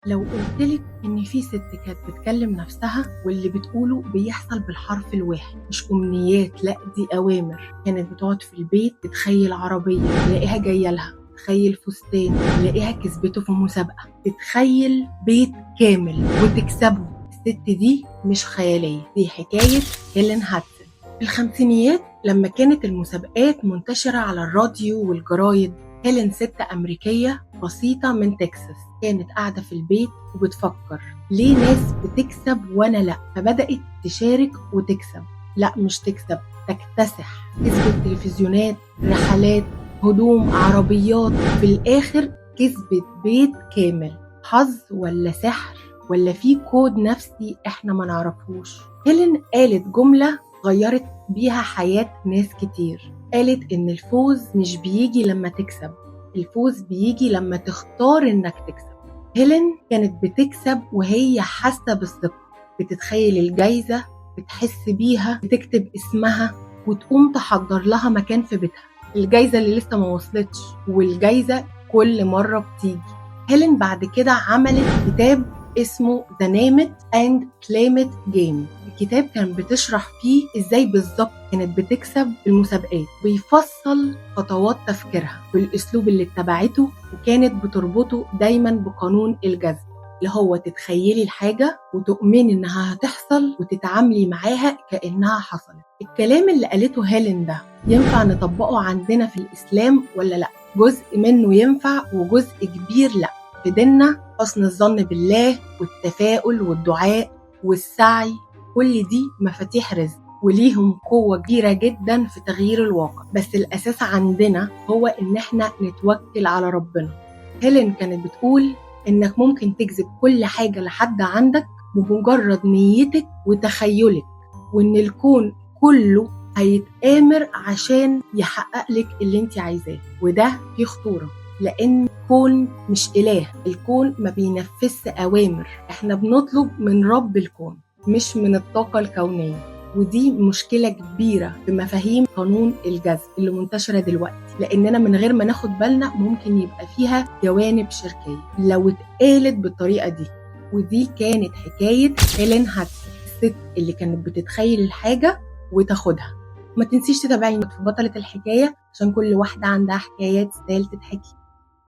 لو قلتلك إن في ست كانت بتكلم نفسها واللي بتقوله بيحصل بالحرف الواحد، مش أمنيات، لأ دي أوامر. كانت بتقعد في البيت تتخيل عربية تلاقيها جاية لها، تتخيل فستان تلاقيها كسبته في مسابقة، تتخيل بيت كامل وتكسبه. الست دي مش خيالية، دي حكاية هيلين هاتسون. في الخمسينيات لما كانت المسابقات منتشرة على الراديو والجرايد، هيلين ست أمريكية بسيطة من تكساس كانت قاعدة في البيت وبتفكر ليه ناس بتكسب وأنا لأ، فبدأت تشارك وتكسب. لأ مش تكسب، تكتسح. كسبت تلفزيونات، رحلات، هدوم، عربيات، في الآخر كسبت بيت كامل. حظ ولا سحر ولا في كود نفسي احنا ما نعرفوش؟ هيلين قالت جملة غيرت بيها حياة ناس كتير. قالت إن الفوز مش بيجي لما تكسب، الفوز بيجي لما تختار إنك تكسب. هيلين كانت بتكسب وهي حاسة بالثقة، بتتخيل الجايزة، بتحس بيها، بتكتب اسمها وتقوم تحضر لها مكان في بيتها. الجايزة اللي لسه ما وصلتش، والجايزة كل مرة بتيجي. هيلين بعد كده عملت كتاب اسمه The Name It and Claim It Game. الكتاب كان بتشرح فيه ازاي بالظبط كانت بتكسب المسابقات، بيفصل خطوات تفكيرها والاسلوب اللي اتبعته، وكانت بتربطه دايما بقانون الجذب، اللي هو تتخيلي الحاجة وتؤمني انها هتحصل وتتعاملي معاها كأنها حصلت. الكلام اللي قالته هيلين ده ينفع نطبقه عندنا في الإسلام ولا لا؟ جزء منه ينفع وجزء كبير لا. في ديننا حسن الظن بالله والتفاؤل والدعاء والسعي، كل دي مفاتيح رزق وليهم قوة كبيرة جدا في تغيير الواقع، بس الأساس عندنا هو إن احنا نتوكل على ربنا. هيلين كانت بتقول إنك ممكن تجذب كل حاجة لحد عندك بمجرد نيتك وتخيلك، وإن الكون كله هيتآمر عشان يحقق لك اللي انت عايزاه. وده فيه خطورة، لأن الكون مش إله، الكون ما بينفذش أوامر، احنا بنطلب من رب الكون مش من الطاقة الكونية. ودي مشكلة كبيرة في مفاهيم قانون الجذب اللي منتشرة دلوقتي، لأننا من غير ما ناخد بالنا ممكن يبقى فيها جوانب شركية لو اتقالت بالطريقة دي. ودي كانت حكاية هيلين هاتسون، الست اللي كانت بتتخيل الحاجة وتاخدها. ما تنسيش تتابعيني في بطلة الحكاية عشان كل واحدة عندها حكايات تستاهل تتحكي.